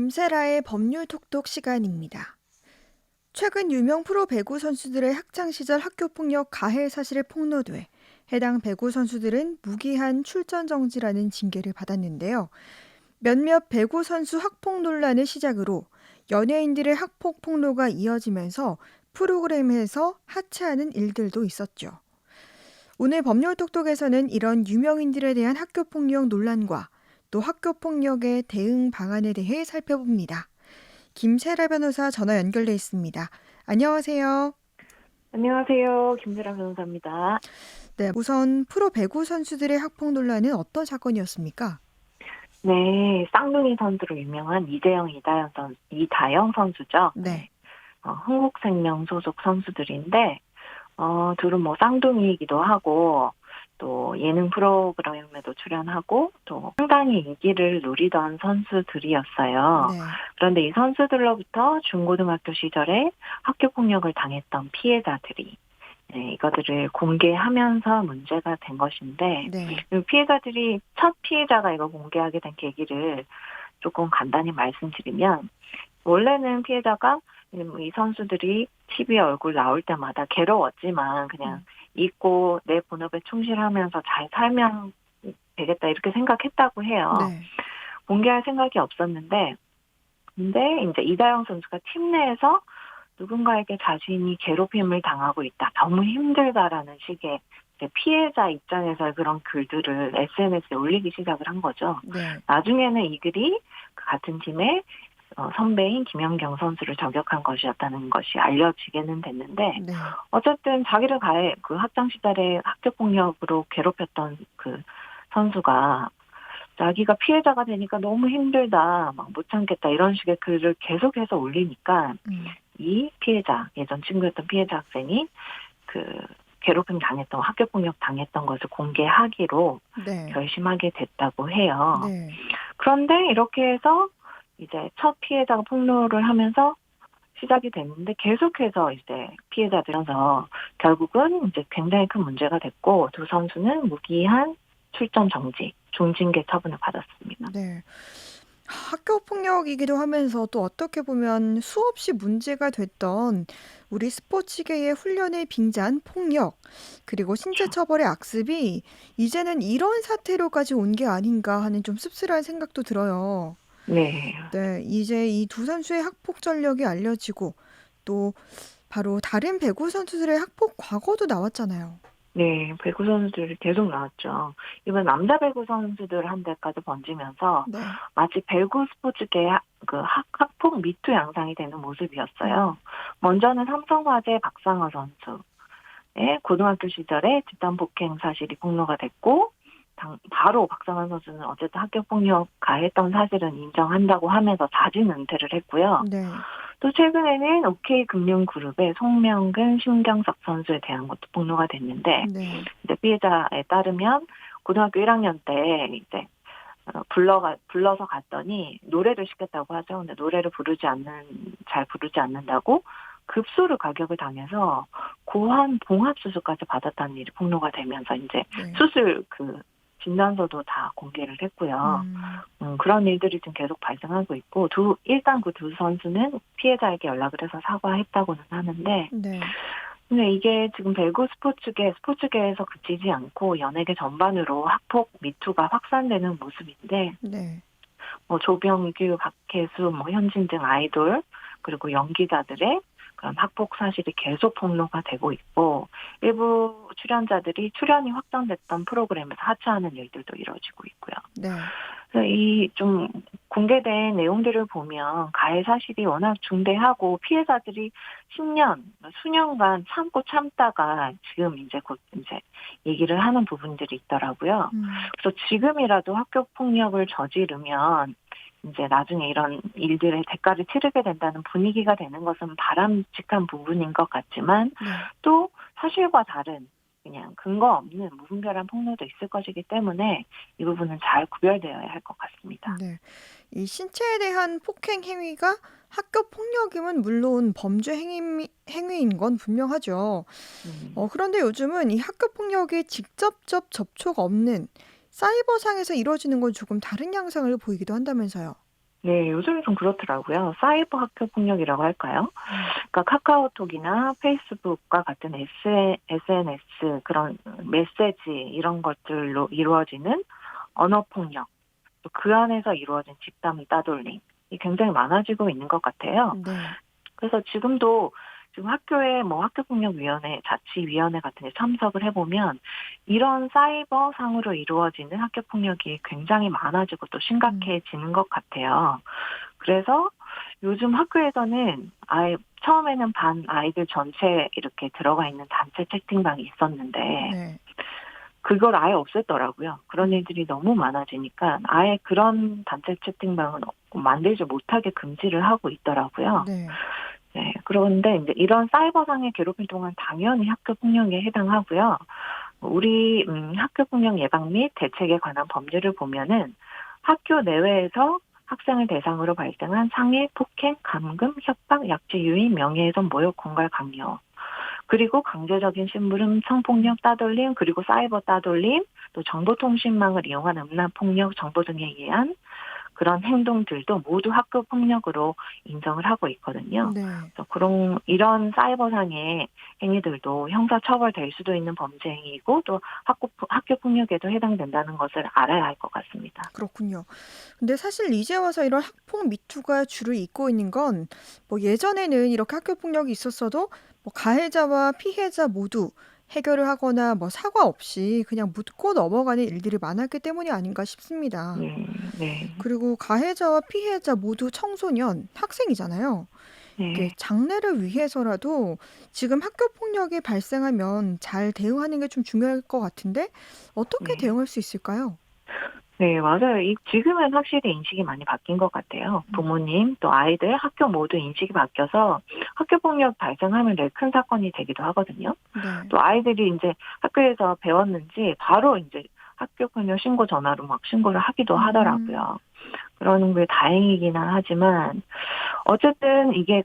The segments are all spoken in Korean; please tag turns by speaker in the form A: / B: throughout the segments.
A: 김세라의 법률 톡톡 시간입니다. 최근 유명 프로 배구 선수들의 학창 시절 학교 폭력 가해 사실이 폭로돼 해당 배구 선수들은 무기한 출전 정지라는 징계를 받았는데요. 몇몇 배구 선수 학폭 논란을 시작으로 연예인들의 학폭 폭로가 이어지면서 프로그램에서 하차하는 일들도 있었죠. 오늘 법률 톡톡에서는 이런 유명인들에 대한 학교 폭력 논란과 또 학교 폭력의 대응 방안에 대해 살펴봅니다. 김세라 변호사 전화 연결돼 있습니다. 안녕하세요.
B: 안녕하세요. 김세라 변호사입니다.
A: 네, 우선 프로 배구 선수들의 학폭 논란은 어떤 사건이었습니까?
B: 네, 쌍둥이 선수로 유명한 이다영 선수죠.
A: 네,
B: 네, 흥국생명 소속 선수들인데, 둘은 뭐 쌍둥이이기도 하고, 또 예능 프로그램에도 출연하고, 또 상당히 인기를 누리던 선수들이었어요.
A: 네,
B: 그런데 이 선수들로부터 중고등학교 시절에 학교 폭력을 당했던 피해자들이 네, 이것들을 공개하면서 문제가 된 것인데,
A: 네,
B: 이 피해자들이 첫 피해자가 이거 공개하게 된 계기를 조금 간단히 말씀드리면, 원래는 피해자가 이 선수들이 TV에 얼굴 나올 때마다 괴로웠지만 그냥
A: 음,
B: 잊고 내 본업에 충실하면서 잘 살면 되겠다 이렇게 생각했다고 해요.
A: 네,
B: 공개할 생각이 없었는데, 근데 이제 이다영 선수가 팀 내에서 누군가에게 자신이 괴롭힘을 당하고 있다, 너무 힘들다라는 식의 이제 피해자 입장에서 그런 글들을 SNS에 올리기 시작을 한 거죠.
A: 네,
B: 나중에는 이 글이 그 같은 팀의 선배인 김연경 선수를 저격한 것이었다는 것이 알려지게는 됐는데,
A: 네,
B: 어쨌든 자기를 가해 그 학창 시절에 학교 폭력으로 괴롭혔던 그 선수가 자기가 피해자가 되니까 너무 힘들다, 막 못 참겠다 이런 식의 글을 계속해서 올리니까
A: 음,
B: 이 피해자, 예전 친구였던 피해자 학생이 그 괴롭힘 당했던, 학교폭력 당했던 것을 공개하기로
A: 네,
B: 결심하게 됐다고 해요.
A: 네,
B: 그런데 이렇게 해서 이제 첫 피해자가 폭로를 하면서 시작이 됐는데, 계속해서 이제 피해자들에서 결국은 이제 굉장히 큰 문제가 됐고, 두 선수는 무기한 출전 정지, 중징계 처분을 받았습니다.
A: 네. 학교 폭력이기도 하면서 또 어떻게 보면 수없이 문제가 됐던 우리 스포츠계의 훈련을 빙자한 폭력, 그리고 신체 처벌의 악습이 이제는 이런 사태로까지 온 게 아닌가 하는 좀 씁쓸한 생각도 들어요.
B: 네.
A: 네, 이제 이 두 선수의 학폭 전력이 알려지고 또 바로 다른 배구 선수들의 학폭 과거도 나왔잖아요.
B: 네, 배구 선수들이 계속 나왔죠. 이번 남자 배구 선수들한테까지 번지면서
A: 네,
B: 마치 배구 스포츠계 학폭 미투 양상이 되는
A: 음,
B: 모습이었어요. 먼저는 삼성화재 박상호 선수의 고등학교 시절에 집단 폭행 사실이 폭로가 됐고, 바로 박상호 선수는 어쨌든 학교 폭력 가했던 사실은 인정한다고 하면서 자진 은퇴를 했고요.
A: 네,
B: 또 최근에는 OK금융그룹의 송명근, 심경석 선수에 대한 것도 폭로가 됐는데,
A: 네,
B: 이제 피해자에 따르면 고등학교 1학년 때 이제 불러서 갔더니 노래를 시켰다고 하죠. 근데 노래를 잘 부르지 않는다고 급소를 가격을 당해서 고환 봉합 수술까지 받았다는 일이 폭로가 되면서 이제
A: 네,
B: 수술 진단서도 다 공개를 했고요.
A: 음,
B: 그런 일들이 지금 계속 발생하고 있고, 일단 그 두 선수는 피해자에게 연락을 해서 사과했다고는 하는데,
A: 네,
B: 근데 이게 지금 배구 스포츠계에서 그치지 않고 연예계 전반으로 학폭 미투가 확산되는 모습인데,
A: 네,
B: 뭐 조병규, 박혜수, 뭐 현진 등 아이돌, 그리고 연기자들의 그런 학폭 사실이 계속 폭로가 되고 있고, 일부 출연자들이 출연이 확정됐던 프로그램에서 하차하는 일들도 이루어지고 있고요.
A: 네,
B: 그래서 이 좀 공개된 내용들을 보면 가해 사실이 워낙 중대하고 피해자들이 10년, 수년간 참고 참다가 지금 이제 곧 이제 얘기를 하는 부분들이 있더라고요.
A: 음,
B: 그래서 지금이라도 학교 폭력을 저지르면 이제 나중에 이런 일들의 대가를 치르게 된다는 분위기가 되는 것은 바람직한 부분인 것 같지만,
A: 네.
B: 또 사실과 다른 그냥 근거 없는 무분별한 폭로도 있을 것이기 때문에 이 부분은 잘 구별되어야 할 것 같습니다.
A: 네. 이 신체에 대한 폭행 행위가 학교 폭력임은 물론 범죄 행위인 건 분명하죠.
B: 음.
A: 그런데 요즘은 이 학교 폭력이 직접적 접촉 없는 사이버상에서 이루어지는 건 조금 다른 양상을 보이기도 한다면서요.
B: 네, 요즘은 좀 그렇더라고요. 사이버 학교 폭력이라고 할까요?
A: 음.
B: 그러니까 카카오톡이나 페이스북과 같은 SNS 그런 메시지 이런 것들로 이루어지는 언어 폭력, 또 그 안에서 이루어진 집단 따돌림, 이 굉장히 많아지고 있는 것 같아요.
A: 네.
B: 그래서 지금도 지금 학교에 뭐 학교폭력위원회, 자치위원회 같은 데 참석을 해보면 이런 사이버 상으로 이루어지는 학교폭력이 굉장히 많아지고 또
A: 음.
B: 심각해지는 것 같아요. 그래서 요즘 학교에서는 아예 처음에는 반 아이들 전체 이렇게 들어가 있는 단체 채팅방이 있었는데
A: 네.
B: 그걸 아예 없앴더라고요. 그런
A: 음.
B: 일들이 너무 많아지니까 아예 그런 단체 채팅방은 만들지 못하게 금지를 하고 있더라고요.
A: 네.
B: 네. 그런데 이제 이런 사이버상의 괴롭힘 동안 당연히 학교 폭력에 해당하고요. 우리 학교 폭력 예방 및 대책에 관한 법률을 보면은 학교 내외에서 학생을 대상으로 발생한 상해, 폭행, 감금, 협박, 약질, 유인, 명예훼손, 모욕, 공갈, 강요. 그리고 강제적인 심부름, 성폭력, 따돌림, 그리고 사이버 따돌림, 또 정보통신망을 이용한 음란폭력, 정보 등에 의한 그런 행동들도 모두 학교 폭력으로 인정을 하고 있거든요.
A: 네.
B: 그래서 이런 사이버상의 행위들도 형사처벌될 수도 있는 범죄 행위이고 또 학교 폭력에도 해당된다는 것을 알아야 할 것 같습니다.
A: 그렇군요. 근데 사실 이제 와서 이런 학폭 미투가 줄을 잇고 있는 건 뭐 예전에는 이렇게 학교 폭력이 있었어도 뭐 가해자와 피해자 모두 해결을 하거나 뭐 사과 없이 그냥 묻고 넘어가는 일들이 많았기 때문이 아닌가 싶습니다.
B: 네,
A: 그리고 가해자와 피해자 모두 청소년, 학생이잖아요. 이게
B: 네,
A: 장래를 위해서라도 지금 학교 폭력이 발생하면 잘 대응하는 게 좀 중요할 것 같은데 어떻게
B: 네.
A: 대응할 수 있을까요?
B: 네, 맞아요. 지금은 확실히 인식이 많이 바뀐 것 같아요.
A: 음.
B: 부모님, 또 아이들, 학교 모두 인식이 바뀌어서 학교폭력 발생하면 되게 큰 사건이 되기도 하거든요.
A: 네.
B: 또 아이들이 이제 학교에서 배웠는지 바로 이제 학교폭력 신고 전화로 막 신고를 하기도
A: 음.
B: 하더라고요. 그러는 게 다행이기는 하지만 어쨌든 이게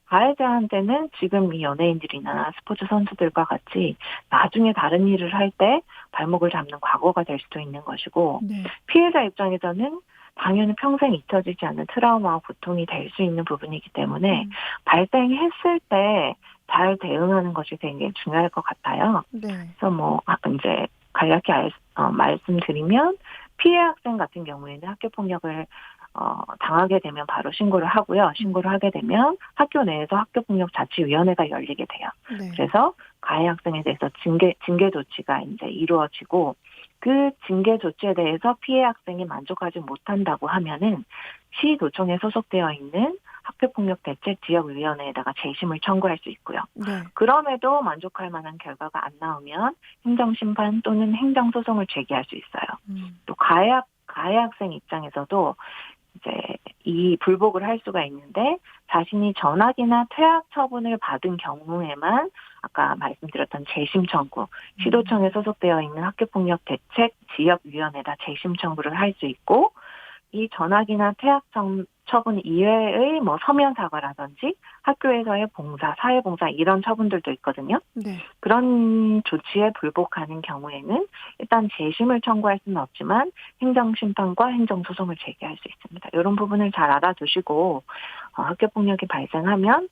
B: 가해자한테는 지금 이 연예인들이나 스포츠 선수들과 같이 나중에 다른 일을 할 때 발목을 잡는 과거가 될 수도 있는 것이고
A: 네.
B: 피해자 입장에서는 당연히 평생 잊혀지지 않는 트라우마와 고통이 될 수 있는 부분이기 때문에
A: 음.
B: 발생했을 때 잘 대응하는 것이 되게 중요할 것 같아요.
A: 네.
B: 그래서 이제 간략히 말씀드리면 피해 학생 같은 경우에는 학교 폭력을 당하게 되면 바로 신고를 하고요.
A: 음.
B: 신고를 하게 되면 학교 내에서 학교폭력 자치위원회가 열리게 돼요.
A: 네.
B: 그래서 가해 학생에 대해서 징계 조치가 이제 이루어지고 그 징계 조치에 대해서 피해 학생이 만족하지 못한다고 하면은 시도청에 소속되어 있는 학교폭력 대책 지역위원회에다가 재심을 청구할 수 있고요.
A: 네.
B: 그럼에도 만족할 만한 결과가 안 나오면 행정심판 또는 행정소송을 제기할 수 있어요.
A: 음.
B: 또 가해 학생 입장에서도 이제 이 불복을 할 수가 있는데 자신이 전학이나 퇴학 처분을 받은 경우에만 아까 말씀드렸던 재심 청구,
A: 음.
B: 시도청에 소속되어 있는 학교폭력 대책 지역위원회에다 재심 청구를 할 수 있고 이 전학이나 퇴학 처분 이외의 뭐 서면 사과라든지 학교에서의 봉사, 사회봉사 이런 처분들도 있거든요.
A: 네.
B: 그런 조치에 불복하는 경우에는 일단 재심을 청구할 수는 없지만 행정심판과 행정소송을 제기할 수 있습니다. 이런 부분을 잘 알아두시고 학교폭력이 발생하면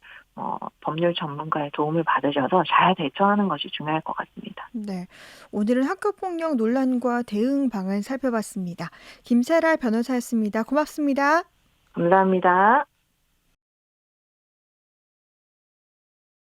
B: 법률 전문가의 도움을 받으셔서 잘 대처하는 것이 중요할 것 같습니다.
A: 네. 오늘은 학교 폭력 논란과 대응 방안 살펴봤습니다. 김세라 변호사였습니다. 고맙습니다.
B: 감사합니다.